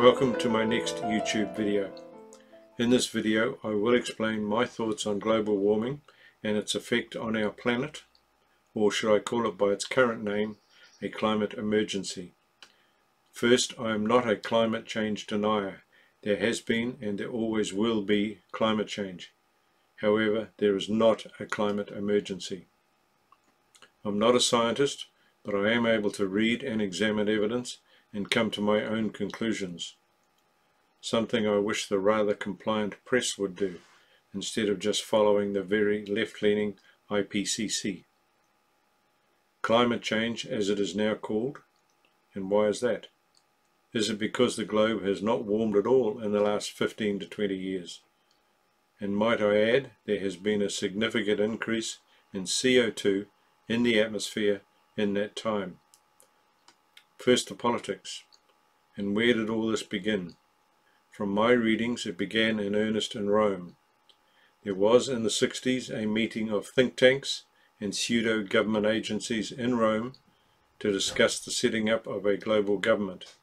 Welcome to my next YouTube video. In this video I will explain my thoughts on global warming and its effect on our planet, or should I call it by its current name, a climate emergency. First, I am not a climate change denier. There has been and there always will be climate change. However, there is not a climate emergency. I'm not a scientist, but I am able to read and examine evidence and come to my own conclusions. Something I wish the rather compliant press would do, instead of just following the very left-leaning IPCC. Climate change, as it is now called, and why is that? Is it because the globe has not warmed at all in the last 15 to 20 years? And might I add, there has been a significant increase in CO2 in the atmosphere in that time. First, the politics. And where did all this begin? From my readings, it began in earnest in Rome. There was in the 60s a meeting of think tanks and pseudo-government agencies in Rome to discuss the setting up of a global government.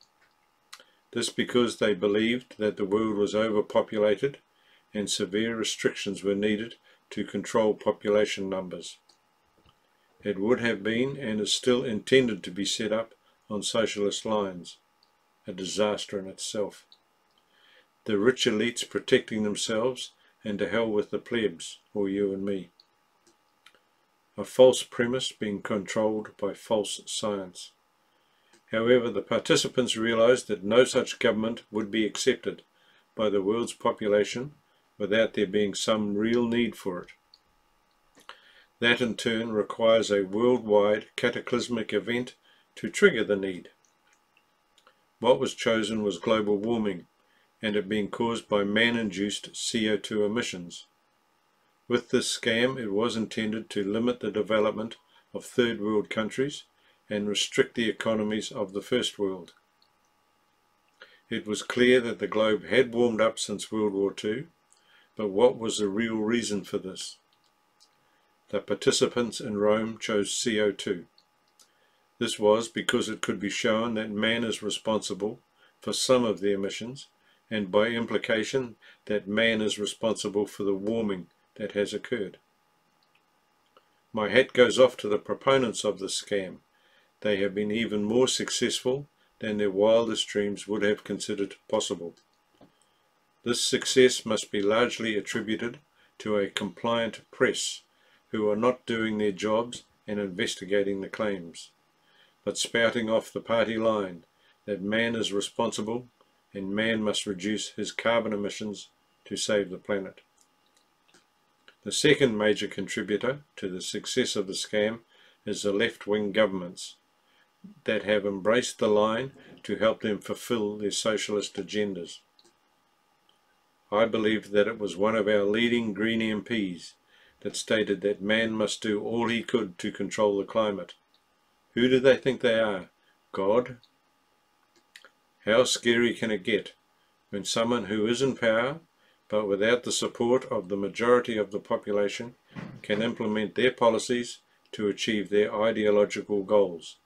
This because they believed that the world was overpopulated and severe restrictions were needed to control population numbers. It would have been and is still intended to be set up on socialist lines, a disaster in itself. The rich elites protecting themselves, and to hell with the plebs, or you and me. A false premise being controlled by false science. However, the participants realized that no such government would be accepted by the world's population without there being some real need for it. That in turn requires a worldwide cataclysmic event to trigger the need. What was chosen was global warming, and it being caused by man-induced CO2 emissions. With this scam, it was intended to limit the development of third world countries and restrict the economies of the first world. It was clear that the globe had warmed up since World War II, but what was the real reason for this? The participants in Rome chose CO2. This was because it could be shown that man is responsible for some of the emissions, and by implication that man is responsible for the warming that has occurred. My hat goes off to the proponents of this scam. They have been even more successful than their wildest dreams would have considered possible. This success must be largely attributed to a compliant press who are not doing their jobs and investigating the claims, but spouting off the party line that man is responsible and man must reduce his carbon emissions to save the planet. The second major contributor to the success of the scam is the left-wing governments that have embraced the line to help them fulfill their socialist agendas. I believe that it was one of our leading Green MPs that stated that man must do all he could to control the climate. Who do they think they are? God? How scary can it get when someone who is in power, but without the support of the majority of the population, can implement their policies to achieve their ideological goals?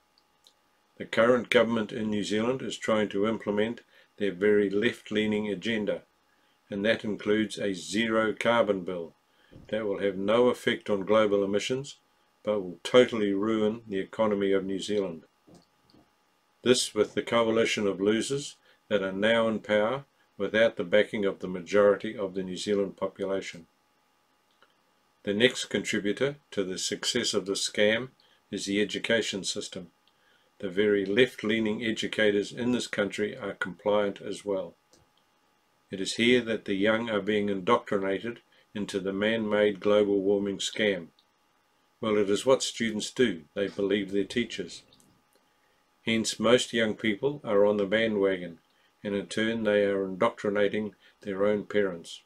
The current government in New Zealand is trying to implement their very left-leaning agenda, and that includes a zero carbon bill that will have no effect on global emissions, but will totally ruin the economy of New Zealand. This with the coalition of losers that are now in power without the backing of the majority of the New Zealand population. The next contributor to the success of the scam is the education system. The very left-leaning educators in this country are compliant as well. It is here that the young are being indoctrinated into the man-made global warming scam. Well, it is what students do. They believe their teachers. Hence, most young people are on the bandwagon, and in turn they are indoctrinating their own parents.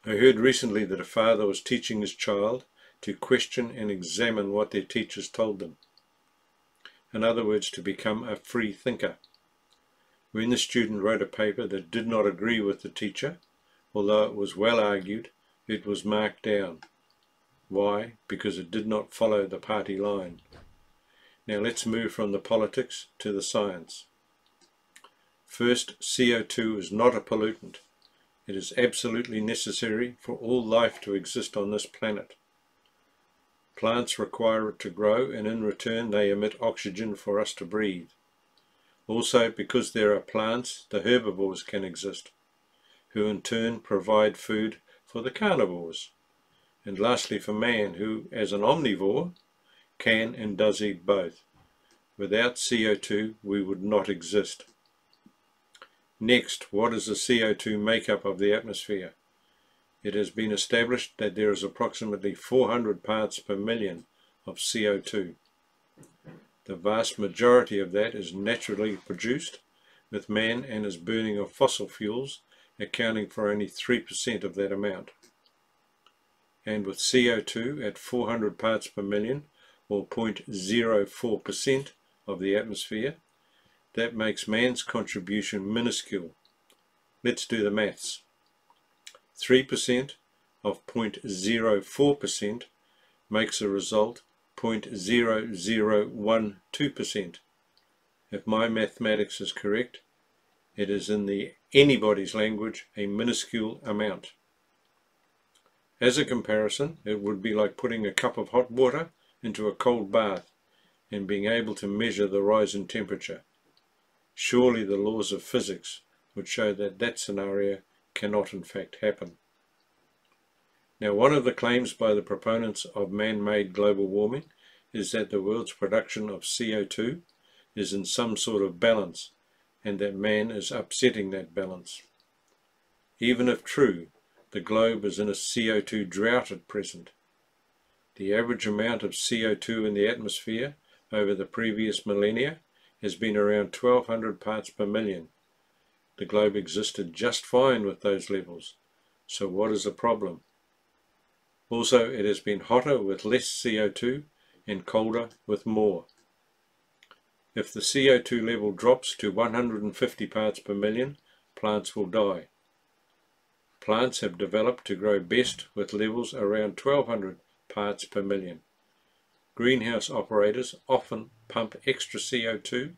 I heard recently that a father was teaching his child to question and examine what their teachers told them. In other words, to become a free thinker. When the student wrote a paper that did not agree with the teacher, although it was well argued, it was marked down. Why? Because it did not follow the party line. Now let's move from the politics to the science. First, CO2 is not a pollutant. It is absolutely necessary for all life to exist on this planet. Plants require it to grow, and in return they emit oxygen for us to breathe. Also, because there are plants, the herbivores can exist, who in turn provide food for the carnivores. And lastly, for man, who, as an omnivore, can and does eat both. Without CO2, we would not exist. Next, what is the CO2 makeup of the atmosphere? It has been established that there is approximately 400 parts per million of CO2. The vast majority of that is naturally produced, with man and his burning of fossil fuels accounting for only 3% of that amount. And with CO2 at 400 parts per million, or 0.04% of the atmosphere, that makes man's contribution minuscule. Let's do the maths. 3% of 0.04% makes a result 0.0012%. If my mathematics is correct, it is in anybody's language a minuscule amount. As a comparison, it would be like putting a cup of hot water into a cold bath and being able to measure the rise in temperature. Surely the laws of physics would show that that scenario cannot in fact happen. Now, one of the claims by the proponents of man-made global warming is that the world's production of CO2 is in some sort of balance, and that man is upsetting that balance. Even if true, the globe is in a CO2 drought at present. The average amount of CO2 in the atmosphere over the previous millennia has been around 1200 parts per million. The globe existed just fine with those levels, so what is the problem? Also, it has been hotter with less CO2 and colder with more. If the CO2 level drops to 150 parts per million, plants will die. Plants have developed to grow best with levels around 1200 parts per million. Greenhouse operators often pump extra CO2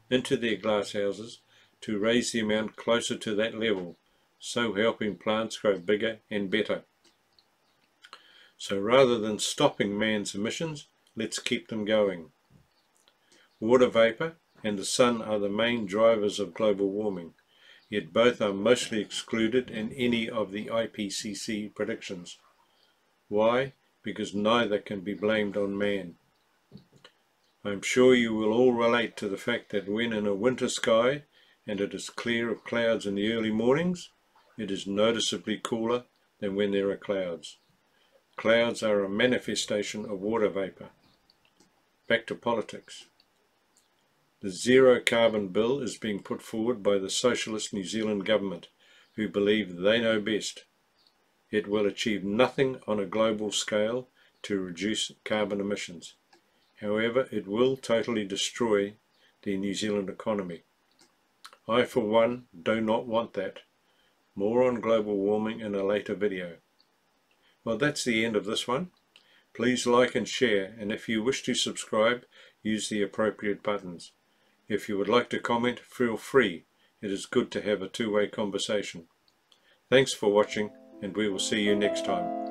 into their glasshouses to raise the amount closer to that level, so helping plants grow bigger and better. So rather than stopping man's emissions, let's keep them going. Water vapor and the sun are the main drivers of global warming, yet both are mostly excluded in any of the IPCC predictions. Why? Because neither can be blamed on man. I'm sure you will all relate to the fact that when in a winter sky and it is clear of clouds in the early mornings, it is noticeably cooler than when there are clouds. Clouds are a manifestation of water vapor. Back to politics. The zero carbon bill is being put forward by the socialist New Zealand government, who believe they know best. It will achieve nothing on a global scale to reduce carbon emissions. However, it will totally destroy the New Zealand economy. I, for one, do not want that. More on global warming in a later video. Well, that's the end of this one. Please like and share, and if you wish to subscribe, use the appropriate buttons. If you would like to comment, feel free. It is good to have a two-way conversation. Thanks for watching, and we will see you next time.